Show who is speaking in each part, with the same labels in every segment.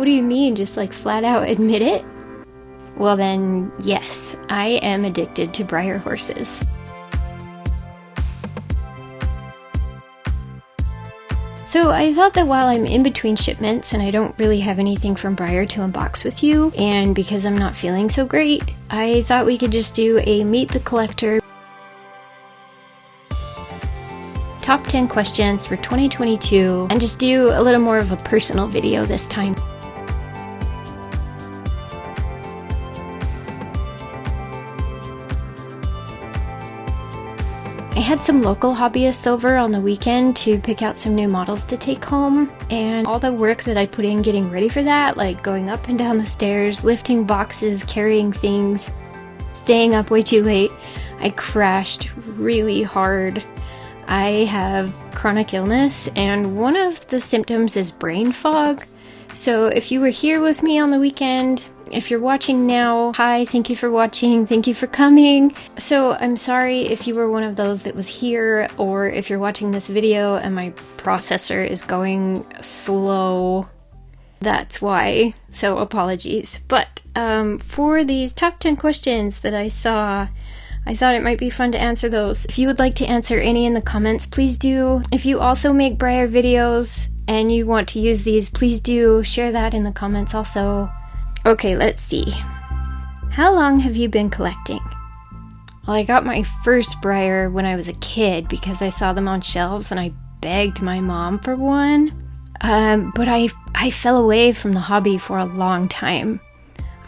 Speaker 1: What do you mean? Just like flat out admit it? Well then, yes, I am addicted to Breyer horses. So I thought that while I'm in between shipments and I don't really have anything from Breyer to unbox with you, and because I'm not feeling so great, I thought we could just do a Meet the Collector top 10 questions for 2022 and just do a little more of a personal video this time. I had some local hobbyists over on the weekend to pick out some new models to take home, and all the work that I put in getting ready for that, like going up and down the stairs, lifting boxes, carrying things, staying up way too late, I crashed really hard. I have chronic illness, and one of the symptoms is brain fog. So if you were here with me on the weekend, if you're watching now, hi, thank you for watching, thank you for coming. So I'm sorry if you were one of those that was here, or if you're watching this video and my processor is going slow. That's why, so apologies. But for these top 10 questions that I saw, I thought it might be fun to answer those. If you would like to answer any in the comments, please do. If you also make Breyer videos and you want to use these, please do share that in the comments also. Okay, let's see. How long have you been collecting? Well, I got my first Breyer when I was a kid because I saw them on shelves and I begged my mom for one. But I fell away from the hobby for a long time.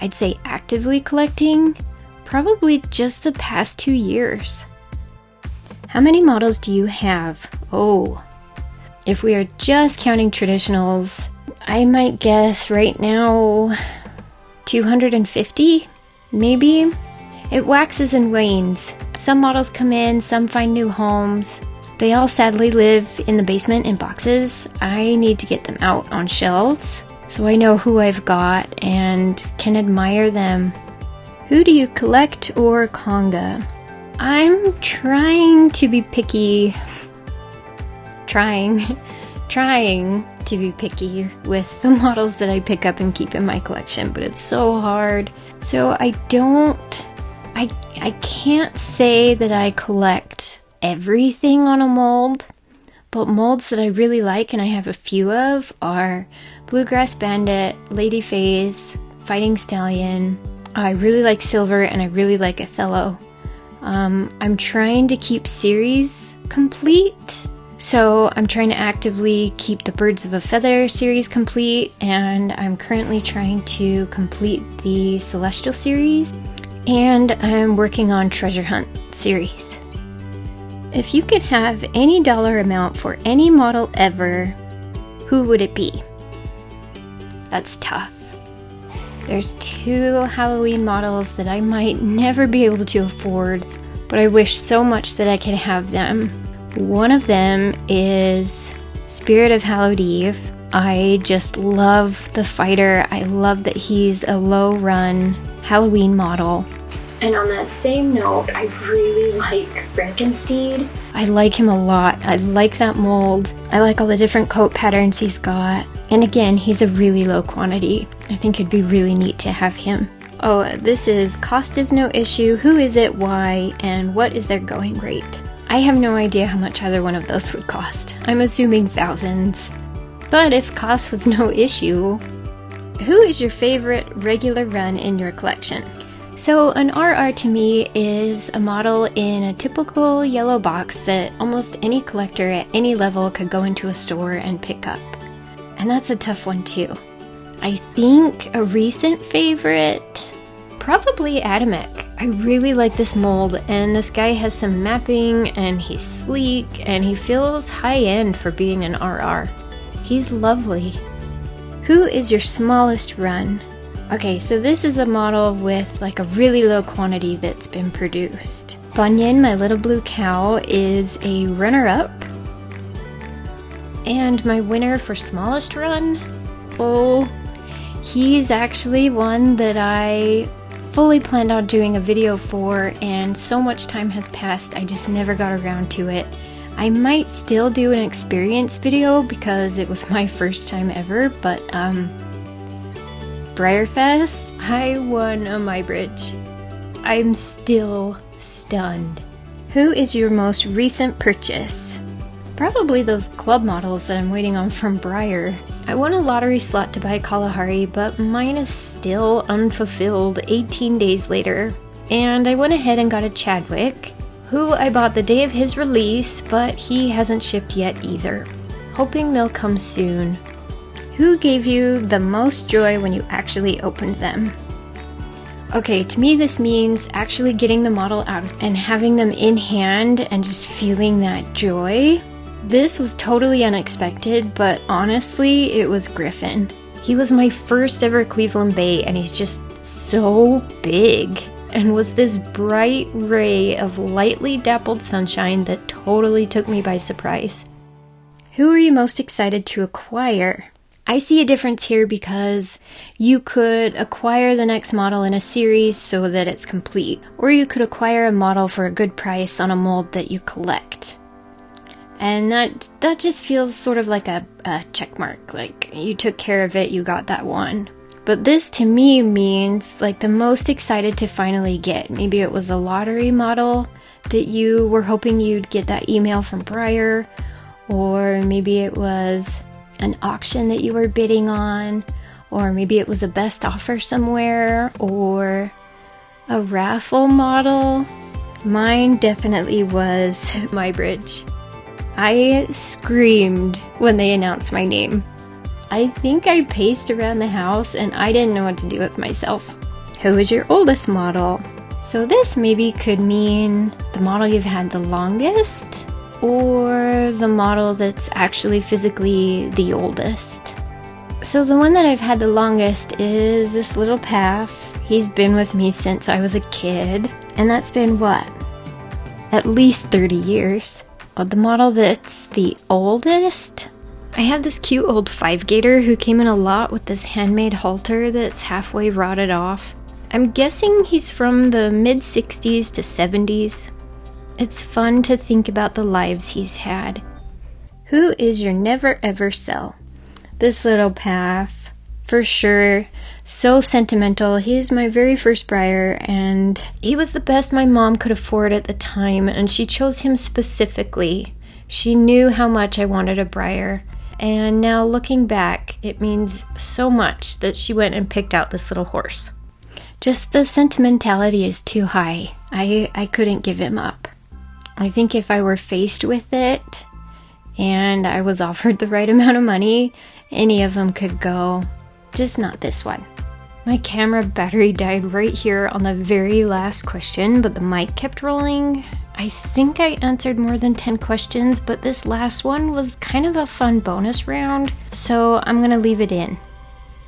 Speaker 1: I'd say actively collecting, probably just the past 2 years. How many models do you have? Oh, if we are just counting traditionals, I might guess right now 250, maybe? It waxes and wanes. Some models come in, some find new homes. They all sadly live in the basement in boxes. I need to get them out on shelves so I know who I've got and can admire them. Who do you collect or conga? I'm trying to be picky. Trying to be picky with the models that I pick up and keep in my collection, but it's so hard. So I can't say that I collect everything on a mold, but molds that I really like and I have a few of are Bluegrass Bandit, Lady Phase, Fighting Stallion. I really like Silver and I really like Othello. I'm trying to keep series complete. So I'm trying to actively keep the Birds of a Feather series complete, and I'm currently trying to complete the Celestial series, and I'm working on Treasure Hunt series. If you could have any dollar amount for any model ever, who would it be? That's tough. There's 2 Halloween models that I might never be able to afford, but I wish so much that I could have them. One of them is Spirit of Hallowed Eve. I just love the fighter. I love that he's a low-run Halloween model. And on that same note, I really like Frankensteed. I like him a lot. I like that mold. I like all the different coat patterns he's got. And again, he's a really low quantity. I think it'd be really neat to have him. Oh, this is cost is no issue, who is it, why, and what is their going rate? I have no idea how much either one of those would cost. I'm assuming thousands. But if cost was no issue, who is your favorite regular run in your collection? So an RR to me is a model in a typical yellow box that almost any collector at any level could go into a store and pick up. And that's a tough one too. I think a recent favorite, probably Atomic. I really like this mold, and this guy has some mapping and he's sleek and he feels high-end for being an RR. He's lovely. Who is your smallest run? Okay, so this is a model with like a really low quantity that's been produced. Bunyan, my little blue cow, is a runner-up. And my winner for smallest run? Oh, he's actually one that I fully planned on doing a video for, and so much time has passed I just never got around to it. I might still do an experience video because it was my first time ever, but Breyer Fest, I won a My Bridge. I'm still stunned. Who is your most recent purchase? Probably those club models that I'm waiting on from Breyer. I won a lottery slot to buy Kalahari, but mine is still unfulfilled 18 days later. And I went ahead and got a Chadwick, who I bought the day of his release, but he hasn't shipped yet either. Hoping they'll come soon. Who gave you the most joy when you actually opened them? Okay, to me this means actually getting the model out and having them in hand and just feeling that joy. This was totally unexpected, but honestly, it was Griffin. He was my first ever Cleveland Bay, and he's just so big, and was this bright ray of lightly dappled sunshine that totally took me by surprise. Who are you most excited to acquire? I see a difference here because you could acquire the next model in a series so that it's complete, or you could acquire a model for a good price on a mold that you collect. And that just feels sort of like a check mark, like you took care of it, you got that one. But this to me means like the most excited to finally get. Maybe it was a lottery model that you were hoping you'd get that email from Breyer, or maybe it was an auction that you were bidding on, or maybe it was a best offer somewhere, or a raffle model. Mine definitely was My Bridge. I screamed when they announced my name. I think I paced around the house and I didn't know what to do with myself. Who is your oldest model? So this maybe could mean the model you've had the longest, or the model that's actually physically the oldest. So the one that I've had the longest is this little Path. He's been with me since I was a kid, and that's been what? At least 30 years. The model that's the oldest? I have this cute old 5-gator who came in a lot with this handmade halter that's halfway rotted off. I'm guessing he's from the mid-60s to 70s. It's fun to think about the lives he's had. Who is your never ever sell? This little Path, for sure. So sentimental. He is my very first Breyer, and he was the best my mom could afford at the time, and she chose him specifically. She knew how much I wanted a Breyer, and now looking back, it means so much that she went and picked out this little horse. Just the sentimentality is too high. I couldn't give him up. I think if I were faced with it and I was offered the right amount of money, any of them could go, just not this one. My camera battery died right here on the very last question, but the mic kept rolling. I think I answered more than 10 questions, but this last one was kind of a fun bonus round, so I'm gonna leave it in.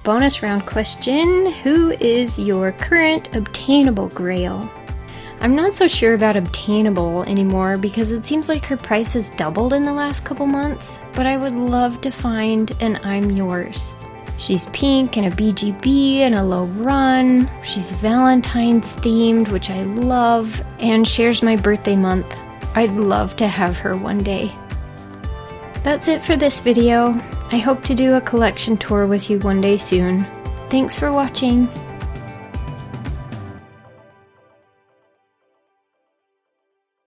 Speaker 1: Bonus round question, who is your current obtainable Grail? I'm not so sure about obtainable anymore because it seems like her price has doubled in the last couple months, but I would love to find an I'm Yours. She's pink and a BGB and a low run. She's Valentine's themed, which I love, and shares my birthday month. I'd love to have her one day. That's it for this video. I hope to do a collection tour with you one day soon. Thanks for watching.